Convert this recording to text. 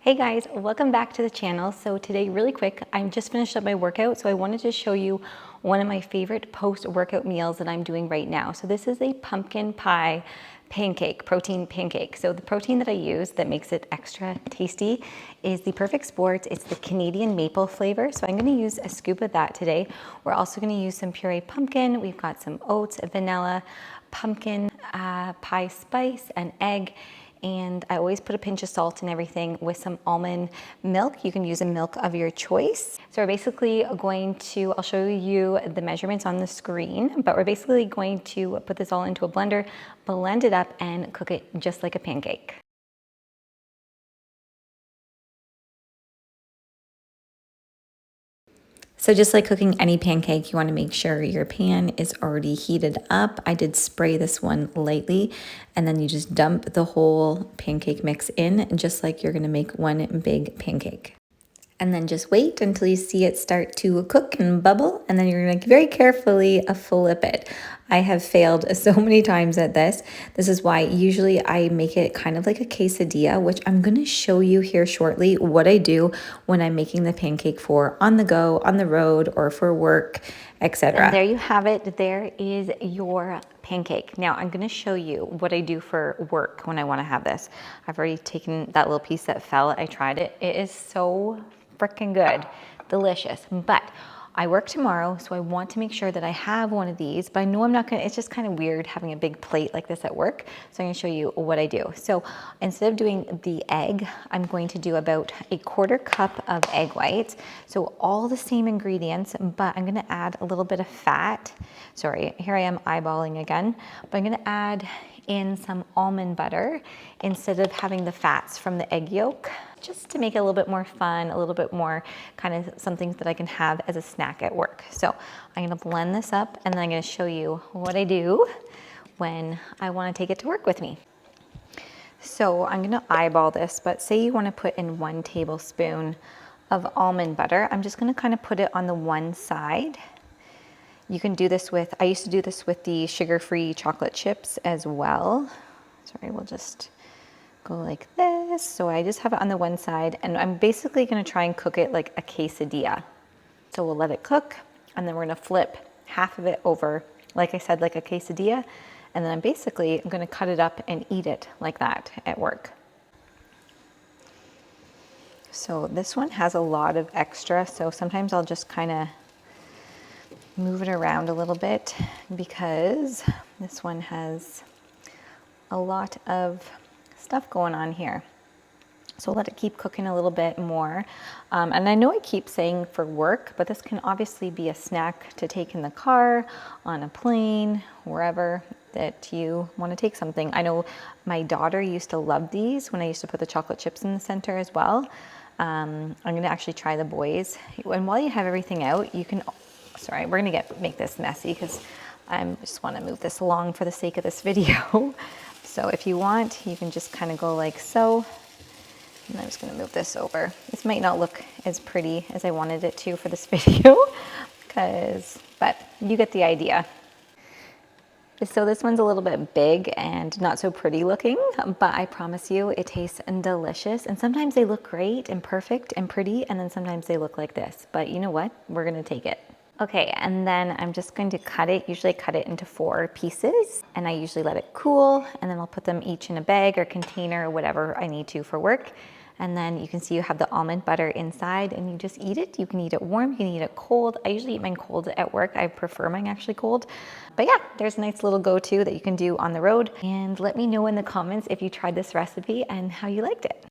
Hey guys, welcome back to the channel. So today, really quick, I'm just finished up my workout, so I wanted to show you one of my favorite post-workout meals that I'm doing right now. So this is a pumpkin pie pancake, protein pancake. So the protein that I use that makes it extra tasty is the Perfect Sport. It's the Canadian maple flavor. So I'm gonna use a scoop of that today. We're also gonna use some puree pumpkin. We've got some oats, vanilla, pumpkin pie spice, and egg. And I always put a pinch of salt in everything with some almond milk. You can use a milk of your choice. So we're basically going to, I'll show you the measurements on the screen, but we're basically going to put this all into a blender, blend it up, and cook it just like a pancake. So just like cooking any pancake, you want to make sure your pan is already heated up. I did spray this one lightly, and then you just dump the whole pancake mix in, just like you're going to make one big pancake. And then just wait until you see it start to cook and bubble, and then you're going to very carefully flip it. I have failed so many times at this. This is why usually I make it kind of like a quesadilla, which I'm going to show you here shortly what I do when I'm making the pancake for on the go, on the road, or for work, etc. And there you have it. There is your pancake. Now I'm going to show you what I do for work when I want to have this. I've already taken that little piece that fell. I tried it. It is so freaking good, delicious. But I work tomorrow, so I want to make sure that I have one of these, but I know I'm not gonna, it's just kind of weird having a big plate like this at work. So I'm gonna show you what I do. So instead of doing the egg, I'm going to do about a 1/4 cup of egg whites. So all the same ingredients, but I'm gonna add a little bit of fat. Sorry, here I am eyeballing again, but I'm gonna add in some almond butter instead of having the fats from the egg yolk, just to make it a little bit more fun, a little bit more kind of something that I can have as a snack at work. So I'm gonna blend this up, and then I'm gonna show you what I do when I wanna take it to work with me. So I'm gonna eyeball this, but say you wanna put in 1 tablespoon of almond butter. I'm just gonna kind of put it on the one side. You can do this with, I used to do this with the sugar-free chocolate chips as well. Sorry, we'll just go like this. So I just have it on the one side, and I'm basically gonna try and cook it like a quesadilla. So we'll let it cook, and then we're gonna flip half of it over, like I said, like a quesadilla. And then I'm gonna cut it up and eat it like that at work. So this one has a lot of extra, so sometimes I'll just kind of move it around a little bit because this one has a lot of stuff going on here. So let it keep cooking a little bit more. And I know I keep saying for work, but this can obviously be a snack to take in the car, on a plane, wherever that you want to take something. I know my daughter used to love these when I used to put the chocolate chips in the center as well. I'm going to actually try the boys. And while you have everything out, you can, sorry, we're going to make this messy because I just want to move this along for the sake of this video. So if you want, you can just kind of go like so. And I'm just going to move this over. This might not look as pretty as I wanted it to for this video, but you get the idea. So this one's a little bit big and not so pretty looking, but I promise you it tastes delicious. And sometimes they look great and perfect and pretty, and then sometimes they look like this. But you know what? We're going to take it. Okay, and then I'm just going to usually cut it into 4 pieces, and I usually let it cool, and then I'll put them each in a bag or container or whatever I need to for work. And then you can see you have the almond butter inside, and you just eat it. You can eat it warm, you can eat it cold. I usually eat mine cold at work. I prefer mine actually cold. But yeah, there's a nice little go-to that you can do on the road. And let me know in the comments if you tried this recipe and how you liked it.